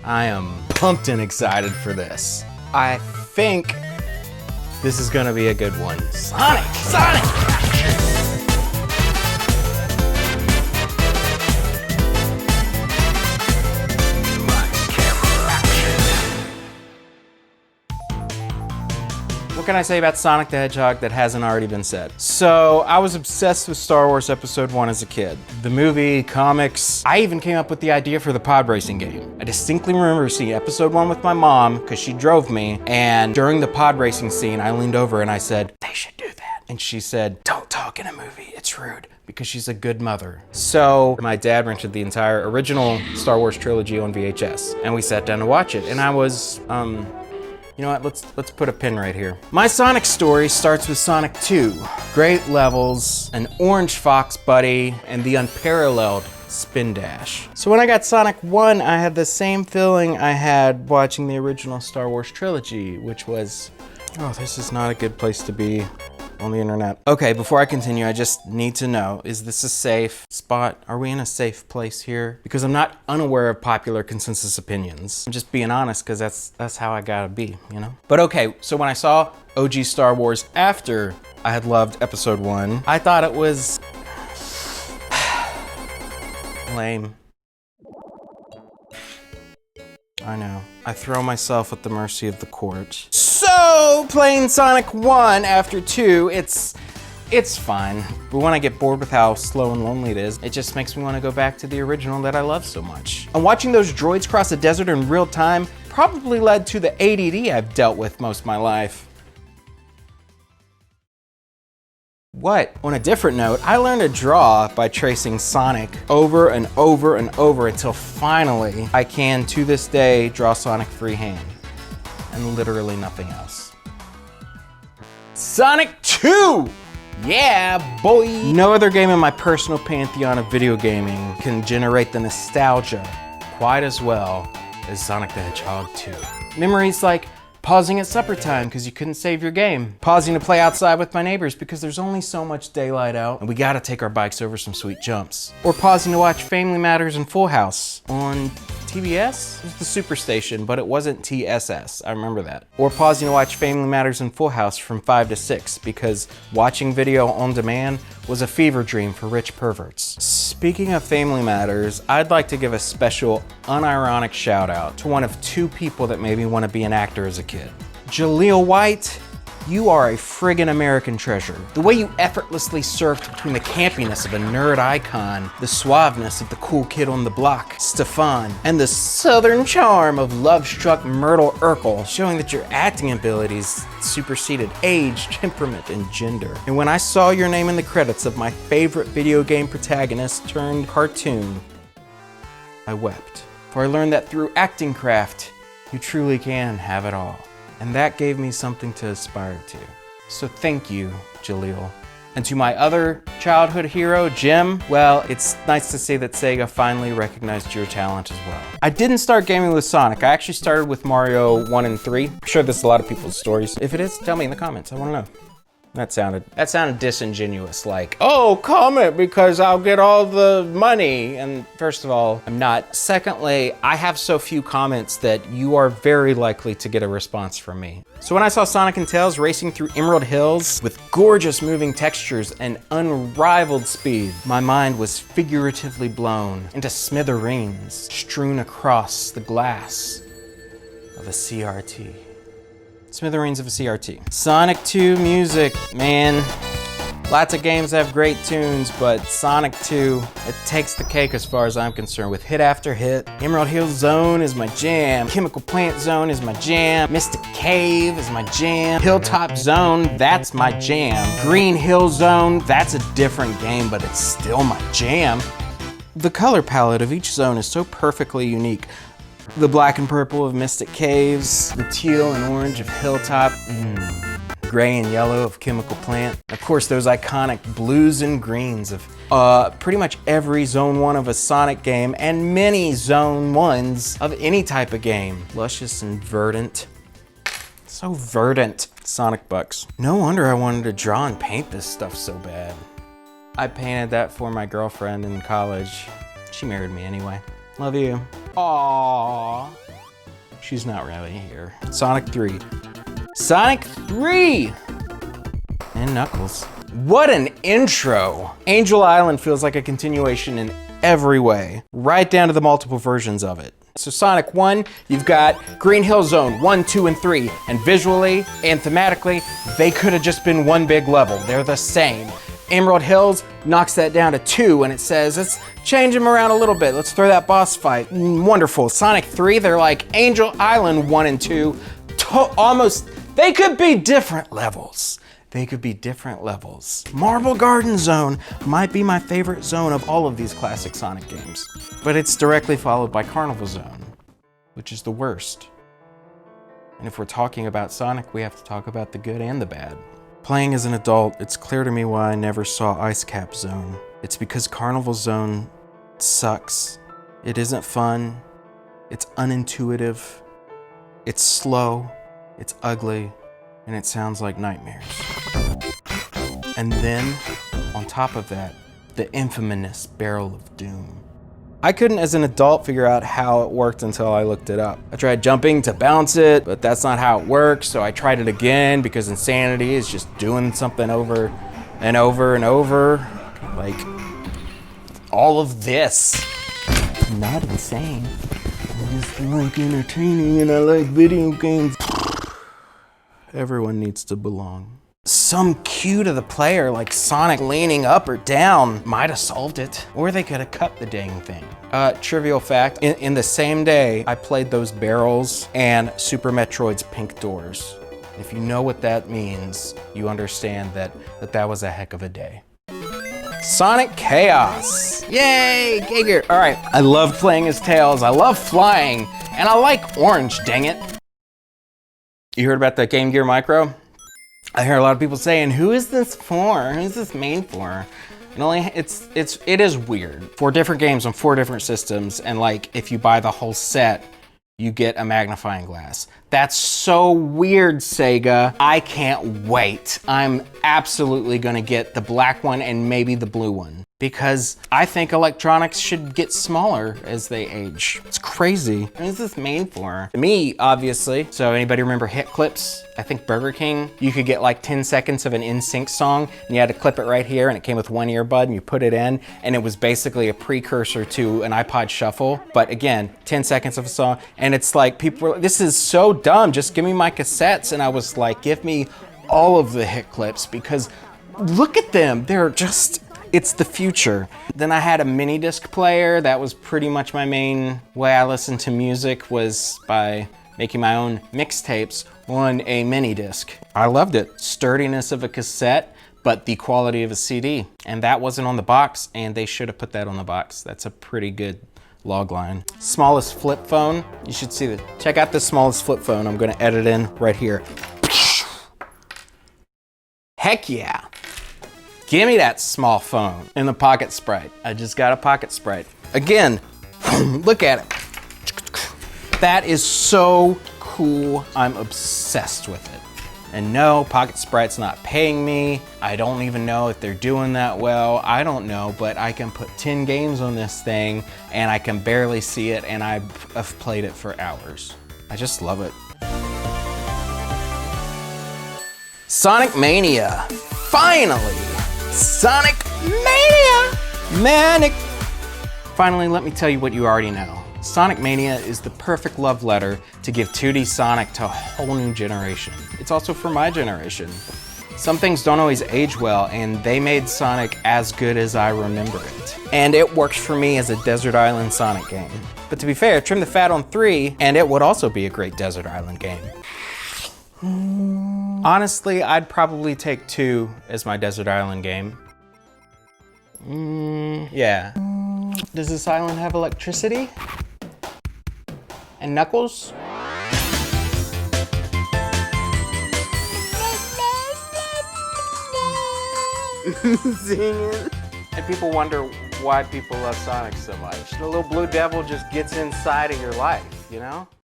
I am pumped and excited for this. I think this is gonna be a good one. Sonic! What can I say about Sonic the Hedgehog that hasn't already been said? So, I was obsessed with Star Wars Episode 1 as a kid. The movie, comics, I even came up with the idea for the pod racing game. I distinctly remember seeing Episode 1 with my mom, because she drove me, and during the pod racing scene, I leaned over and I said, "They should do that." And she said, "Don't talk in a movie, it's rude," because she's a good mother. So, my dad rented the entire original Star Wars trilogy on VHS, and we sat down to watch it, and I was, you know what, let's put a pin right here. My Sonic story starts with Sonic 2. Great levels, an orange fox buddy, and the unparalleled spin dash. So when I got Sonic 1, I had the same feeling I had watching the original Star Wars trilogy, which was, oh, this is not a good place to be on the internet. Okay, before I continue, I just need to know, is this a safe spot? Are we in a safe place here? Because I'm not unaware of popular consensus opinions. I'm just being honest, because that's how I gotta be, you know? But okay, so when I saw OG Star Wars after I had loved Episode 1, I thought it was lame. I know. I throw myself at the mercy of the court. So, playing Sonic 1 after 2, it's fine. But when I get bored with how slow and lonely it is, it just makes me want to go back to the original that I love so much. And watching those droids cross the desert in real time probably led to the ADD I've dealt with most of my life. What? On a different note, I learned to draw by tracing Sonic over and over and over until finally I can, to this day, draw Sonic freehand. And literally nothing else. Sonic 2! Yeah, boy! No other game in my personal pantheon of video gaming can generate the nostalgia quite as well as Sonic the Hedgehog 2. Memories like pausing at supper time because you couldn't save your game. Pausing to play outside with my neighbors because there's only so much daylight out and we gotta take our bikes over some sweet jumps. Or pausing to watch Family Matters and Full House on TBS? It was the Superstation, but it wasn't TSS. I remember that. Or pausing to watch Family Matters and Full House from 5 to 6 because watching video on demand was a fever dream for rich perverts. Speaking of Family Matters, I'd like to give a special, unironic shout out to one of 2 people that made me want to be an actor as a kid. Jaleel White, you are a friggin' American treasure. The way you effortlessly surfed between the campiness of a nerd icon, the suaveness of the cool kid on the block, Stefan, and the southern charm of love-struck Myrtle Urkel, showing that your acting abilities superseded age, temperament, and gender. And when I saw your name in the credits of my favorite video game protagonist turned cartoon, I wept. For I learned that through acting craft, you truly can have it all. And that gave me something to aspire to. So thank you, Jaleel. And to my other childhood hero, Jim, well, it's nice to see that Sega finally recognized your talent as well. I didn't start gaming with Sonic. I actually started with Mario 1 and 3. I'm sure this is a lot of people's stories. If it is, tell me in the comments. I want to know. That sounded disingenuous, like, oh, comment because I'll get all the money. And first of all, I'm not. Secondly, I have so few comments that you are very likely to get a response from me. So when I saw Sonic and Tails racing through Emerald Hills with gorgeous moving textures and unrivaled speed, my mind was figuratively blown into smithereens strewn across the glass of a CRT. Smithereens of a CRT. Sonic 2 music, man. Lots of games have great tunes, but Sonic 2, it takes the cake as far as I'm concerned with hit after hit. Emerald Hill Zone is my jam. Chemical Plant Zone is my jam. Mystic Cave is my jam. Hilltop Zone, that's my jam. Green Hill Zone, that's a different game, but it's still my jam. The color palette of each zone is so perfectly unique. The black and purple of Mystic Caves, the teal and orange of Hilltop, gray and yellow of Chemical Plant. Of course, those iconic blues and greens of pretty much every Zone 1 of a Sonic game and many Zone 1s of any type of game. Luscious and verdant. So verdant. Sonic Bucks. No wonder I wanted to draw and paint this stuff so bad. I painted that for my girlfriend in college. She married me anyway. Love you. Aww. She's not really here. Sonic 3. Sonic 3! And Knuckles. What an intro! Angel Island feels like a continuation in every way, right down to the multiple versions of it. So Sonic 1, you've got Green Hill Zone 1, 2, and 3, and visually and thematically, they could have just been one big level. They're the same. Emerald Hills knocks that down to 2, and it says, let's change them around a little bit. Let's throw that boss fight. Wonderful. Sonic 3, they're like Angel Island 1 and 2. Almost, they could be different levels. They could be different levels. Marble Garden Zone might be my favorite zone of all of these classic Sonic games, but it's directly followed by Carnival Zone, which is the worst. And if we're talking about Sonic, we have to talk about the good and the bad. Playing as an adult, it's clear to me why I never saw Ice Cap Zone. It's because Carnival Zone sucks. It isn't fun, it's unintuitive, it's slow, it's ugly, and it sounds like nightmares. And then, on top of that, the infamous Barrel of Doom. I couldn't, as an adult, figure out how it worked until I looked it up. I tried jumping to bounce it, but that's not how it works, so I tried it again because insanity is just doing something over and over and over. Like, all of this. I'm not insane. I just like entertaining and I like video games. Everyone needs to belong. Some cue to the player, like Sonic leaning up or down, might have solved it. Or they could have cut the dang thing. Trivial fact, in the same day, I played those barrels and Super Metroid's pink doors. If you know what that means, you understand that was a heck of a day. Sonic Chaos. Yay, Giger. All right, I love playing as Tails, I love flying, and I like orange, dang it. You heard about the Game Gear Micro? I hear a lot of people saying, who is this for? Who's this made for? And it is weird. 4 different games on 4 different systems, and like if you buy the whole set, you get a magnifying glass. That's so weird, Sega. I can't wait. I'm absolutely gonna get the black one and maybe the blue one, because I think electronics should get smaller as they age. It's crazy. What is this made for? Me, obviously. So anybody remember hit clips? I think Burger King, you could get like 10 seconds of an NSYNC song and you had to clip it right here and it came with one earbud and you put it in and it was basically a precursor to an iPod Shuffle. But again, 10 seconds of a song and it's like people were like, this is so dumb, just give me my cassettes. And I was like, give me all of the hit clips because look at them, they're just, it's the future. Then I had a MiniDisc player. That was pretty much my main way I listened to music, was by making my own mixtapes on a MiniDisc. I loved it. Sturdiness of a cassette, but the quality of a CD. And that wasn't on the box, and they should have put that on the box. That's a pretty good log line. Smallest flip phone. You should see that. Check out the smallest flip phone. I'm gonna edit in right here. Heck yeah. Give me that small phone in the Pocket Sprite. I just got a Pocket Sprite. Again, look at it. That is so cool. I'm obsessed with it. And no, Pocket Sprite's not paying me. I don't even know if they're doing that well. I don't know, but I can put 10 games on this thing and I can barely see it and I've played it for hours. I just love it. Sonic Mania, finally. Sonic Mania! Manic! Finally, let me tell you what you already know. Sonic Mania is the perfect love letter to give 2D Sonic to a whole new generation. It's also for my generation. Some things don't always age well, and they made Sonic as good as I remember it. And it works for me as a Desert Island Sonic game. But to be fair, trim the fat on 3, and it would also be a great Desert Island game. Honestly, I'd probably take 2 as my Desert Island game. Yeah. Does this island have electricity? And Knuckles? Singing. And people wonder why people love Sonic so much. The little blue devil just gets inside of your life, you know?